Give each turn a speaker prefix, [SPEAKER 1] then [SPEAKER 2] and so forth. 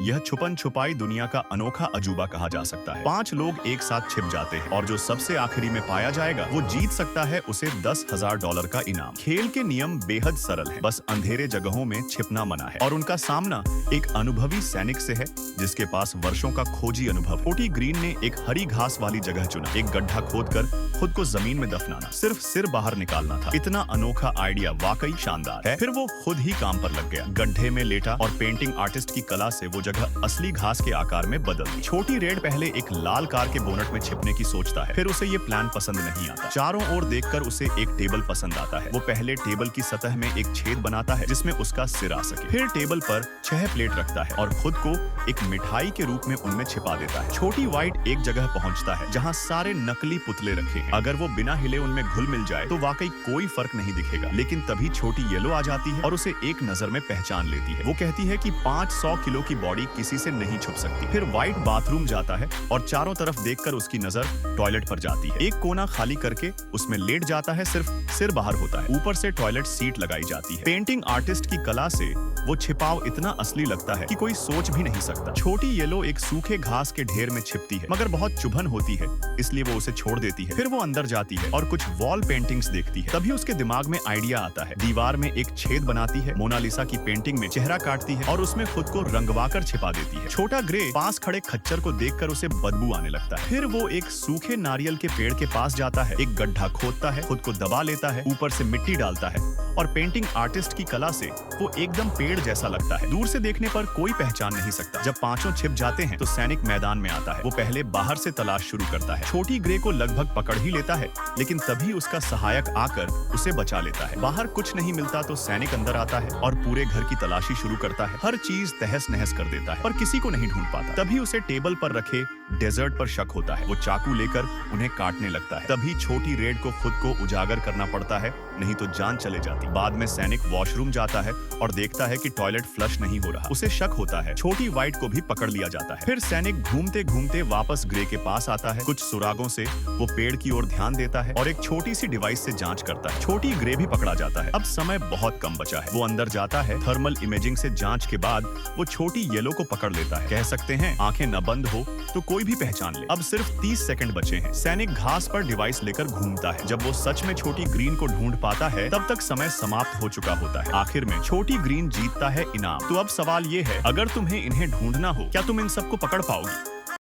[SPEAKER 1] यह छुपन छुपाई दुनिया का अनोखा अजूबा कहा जा सकता है। 5 लोग एक साथ छिप जाते हैं और जो सबसे आखिरी में पाया जाएगा वो जीत सकता है उसे $10,000 का इनाम। खेल के नियम बेहद सरल हैं, बस अंधेरे जगहों में छिपना मना है और उनका सामना एक अनुभवी सैनिक से है जिसके पास वर्षों का खोजी अनुभव। ओटी ग्रीन ने एक हरी घास वाली जगह चुना, एक गड्ढा खोदकर खुद को जमीन में दफनाना, सिर्फ सिर बाहर निकालना था। इतना अनोखा आइडिया वाकई शानदार है। फिर वो खुद ही काम पर लग गया, गड्ढे में लेटा और पेंटिंग आर्टिस्ट की कला से वो जगह असली घास के आकार में बदल दी। छोटी रेड पहले एक लाल कार के बोनट में छिपने की सोचता है, फिर उसे ये प्लान पसंद नहीं आता। चारों ओर देखकर उसे एक टेबल पसंद आता है। वो पहले टेबल की सतह में एक छेद बनाता है जिसमें उसका सिर आ सके, फिर टेबल पर 6 प्लेट रखता है और खुद को एक मिठाई के रूप में उनमें छिपा देता है। छोटी व्हाइट एक जगह पहुंचता है जहां सारे नकली पुतले रखे हैं। अगर वो बिना हिले उनमें घुल मिल जाए तो वाकई कोई फर्क नहीं दिखेगा, लेकिन तभी छोटी येलो आ जाती है और उसे एक नजर में पहचान लेती है। वो कहती है कि 500 किलो की बॉडी किसी से नहीं छुप सकती। फिर व्हाइट बाथरूम जाता है और चारों तरफ देखकर उसकी नजर टॉयलेट पर जाती है। एक कोना खाली करके उसमें लेट जाता है, सिर्फ सिर बाहर होता है। ऊपर से टॉयलेट सीट लगाई जाती है। पेंटिंग आर्टिस्ट की कला से वो छिपाव इतना असली लगता है कि कोई सोच भी नहीं सकता। छोटी येलो एक सूखे घास के ढेर में छिपती है, मगर बहुत चुभन होती है इसलिए वो उसे छोड़ देती है। फिर वो अंदर जाती है और कुछ वॉल पेंटिंग्स देखती है। तभी उसके दिमाग में आइडिया आता है। दीवार में एक छेद बनाती है, मोनालिसा की पेंटिंग में चेहरा काटती है और उसमें खुद को रंगवाकर छिपा देती है। छोटा ग्रे पास खड़े खच्चर को देखकर उसे बदबू आने लगता है। फिर वो एक सूखे नारियल के पेड़ के पास जाता है, एक गड्ढा खोदता है, खुद को दबा लेता है, ऊपर से मिट्टी डालता है और पेंटिंग आर्टिस्ट की कला से वो एकदम पेड़ जैसा लगता है। दूर से देखने पर कोई पहचान नहीं सकता। जब पांचों छिप जाते हैं तो सैनिक मैदान में आता है। वो पहले बाहर से तलाश शुरू करता है। छोटी ग्रे को लगभग पकड़ ही लेता है, लेकिन तभी उसका सहायक आकर उसे बचा लेता है। बाहर कुछ नहीं मिलता तो सैनिक अंदर आता है और पूरे घर की तलाशी शुरू करता है। हर चीज तहस नहस कर देता है पर किसी को नहीं ढूंढ पाता। तभी उसे टेबल पर रखे डेजर्ट पर शक होता है। वो चाकू लेकर उन्हें काटने लगता है। तभी छोटी रेड को खुद को उजागर करना पड़ता है, नहीं तो जान चले जाती। बाद में सैनिक वॉशरूम जाता है और देखता है कि टॉयलेट फ्लश नहीं हो रहा। उसे शक होता है। छोटी व्हाइट को भी पकड़ लिया जाता है। फिर सैनिक घूमते घूमते वापस ग्रे के पास आता है। कुछ सुरागों से वो पेड़ की ओर ध्यान देता है और एक छोटी सी डिवाइस से जांच करता है। छोटी ग्रे भी पकड़ा जाता है। अब समय बहुत कम बचा है। वो अंदर जाता है। थर्मल इमेजिंग से जांच के बाद वो छोटी येलो को पकड़ लेता है। कह सकते हैं आंखें न बंद हो तो कोई भी पहचान ले। अब सिर्फ 30 सेकंड बचे हैं। सैनिक घास पर डिवाइस लेकर घूमता है। जब वो सच में छोटी ग्रीन को ढूंढ पाता है तब तक समय समाप्त हो चुका होता है। आखिर में छोटी ग्रीन जीतता है इनाम। तो अब सवाल ये है, अगर तुम्हें इन्हें ढूंढना हो क्या तुम इन सबको पकड़ पाओगी?